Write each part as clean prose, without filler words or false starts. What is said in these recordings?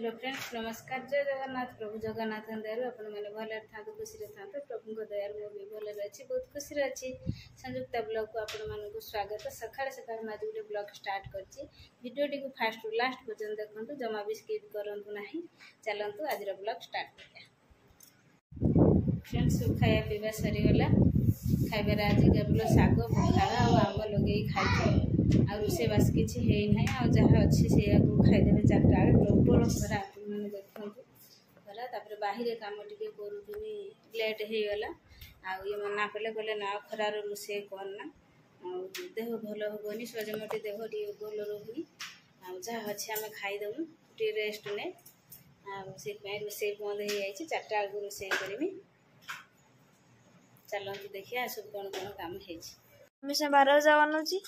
Hello friends, नमस्कार। जय जगन्नाथ। प्रभु जगन्नाथ दयालु आपण मैंने भले था खुशी था। प्रभु दयालु मुझे भले अच्छी, बहुत खुशी अच्छी। संयुक्ता ब्लॉग को आपण मानक स्वागत। सकाଳେ सकाଳେ आज गोटे ब्लॉग स्टार्ट करछि। वीडियोटी को फास्ट रु लास्ट पर्यंत देखंतु, जमा भी स्किप करंतु नाही। चलंतु आज ब्लॉग स्टार्ट करिया। फ्रेंड्स, खाया पीवा सरी गला। खाइबार आज केवल शाग पखाड़ और आंब लगे खाई आ रोषेबास किसी है ना। जहाँ अच्छी से खाईदे चार्टा बेले प्रबल खरा मैंने देखु खरा। तापर बाहर कम टे करूनी लेट हो गला। ये मना कले कहले ना खरार रोषे करना देह भल हेनी, सजमटी देह टे भल रोनी। जहाँ अच्छे आम खाईदेमु टे रेस्ट ने से रोषे बंद हो जाए। चार्टा बेलू रोषे करी। चलते देखिए सब कौन कौन काम है। 12 बजे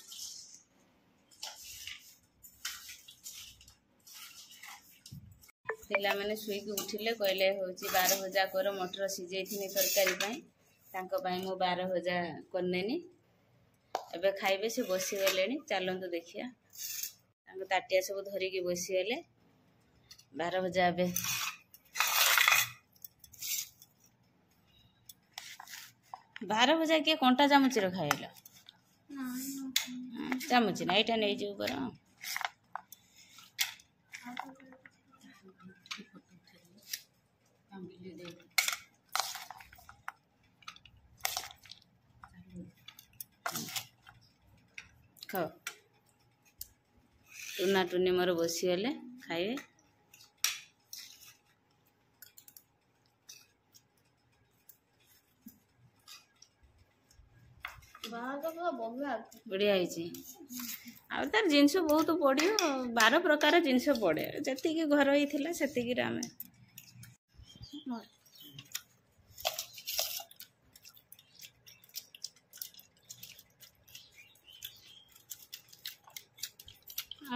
पिला मैंने शुईक उठिले कहले हूँ 12 भजा कर मटर सीझे तरकारी मो 12 भजा करनेनी। एबे खाइबे से बसीगले। चलतु देखिया ताटिया सब धरिकी बसीगले। 12 भजा ए 12 भजा किए कंटा चामच खाइल चामच ना यहाँ नहीं जाऊ पर खाओ। टुना टुनी मोर बसीगले खाइए। बढ़िया है। तार जिनस बहुत पड़ो 12 प्रकार जिनस पड़े। जी घर ही से आम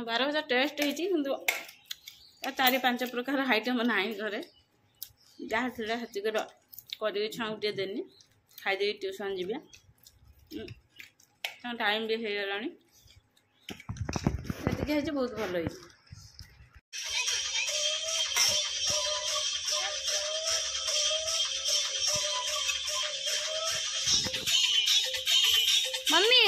बारह हजार टेस्ट हो 4-5 प्रकार आइटम ना घरे। जहाँ थी से कर छुआ टे देनी खाईदे ट्यूशन जीवा। टाइम भी हो गला बहुत भल हो। मम्मी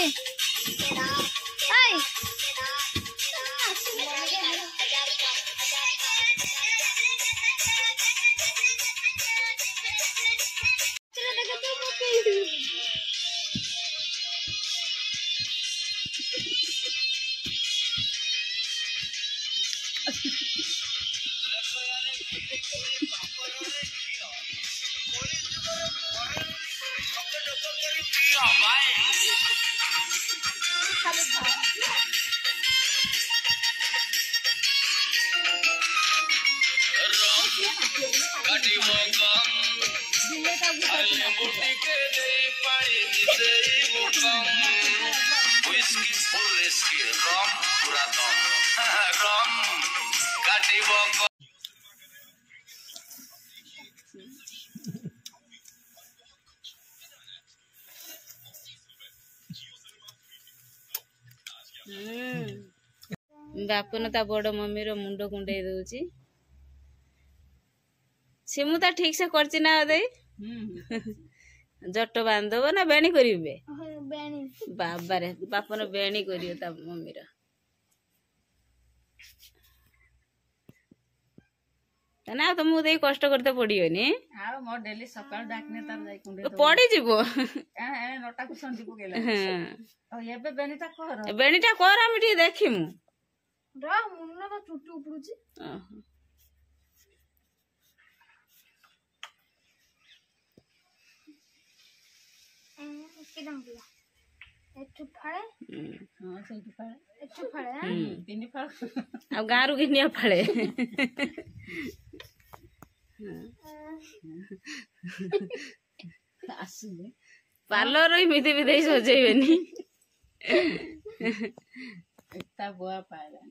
बापन ता बड़ मम्मी रो मुंड कुंडे दउची। सिमु ता ठीक से करची ना दे। जट बांधब ना बेणी करिवे? बेणी। बाबा रे बापन बेणी करियो ता मम्मी रो। ना तो मु दे कष्ट करते पड़ियो नी। हां मो डेली सकाळ डाकने तार जाई कुंडे पड़ी जीवो। ए नोटा को संजी पकेला। हां ओ एबे बेणीटा कर। बेणीटा कर हम टी देखिमु। रा मुन्ना तो चुट्टी उपरुची। किदम दिया एठु फाळे। हां सेठु फाळे एठु फाळे। हां 3 फाळे आ गारू गिनिया फाळे। आसुले पार्लर रो मिदी विदेश हो जाइबेनी। एकता बुआ पाला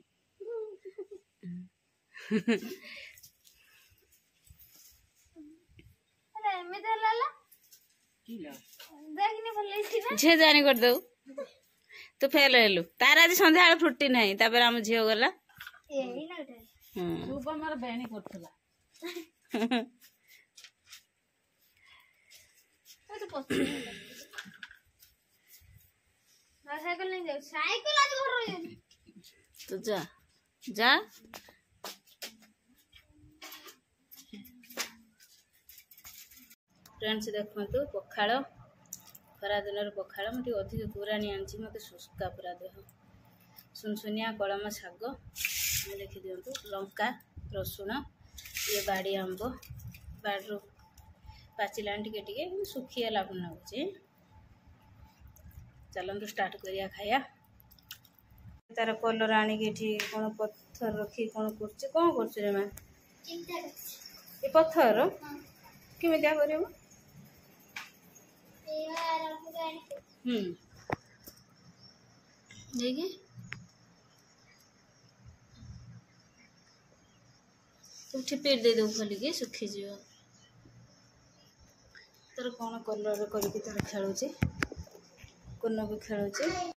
अरे एमे देलाला किलो देखनी भले थी ना। झे जानी कर दऊ तू फेल हेलु। तार आज संध्या फ्रुटी नहीं। तापर हम झियो गला यही ना शुभ मोर बेणी करथला साइकिल नहीं जाओ साइकिल आज घर रही तो जा जा फ्रेंड्स देखु पखाड़ खरा दिन पखाड़ मुझे अधिक तोराणी आनी मत शुष्का पूरा देह सुनसुनिया कलम शाग देखी दिंतु लंका रसुण ये बाड़ी आंब बाड़ू पाचिला टे सुखिया लागू लगुच चलतु स्टार्ट करिया खाया तार कलर आणिकी कौन पत्थर रखी कौन कर माँ ये पत्थर केमी कर ठिपेर दे दो खोलिकी सुखीज तार कौन कलर करके तार खेलुचे कोन भी खेलुचे।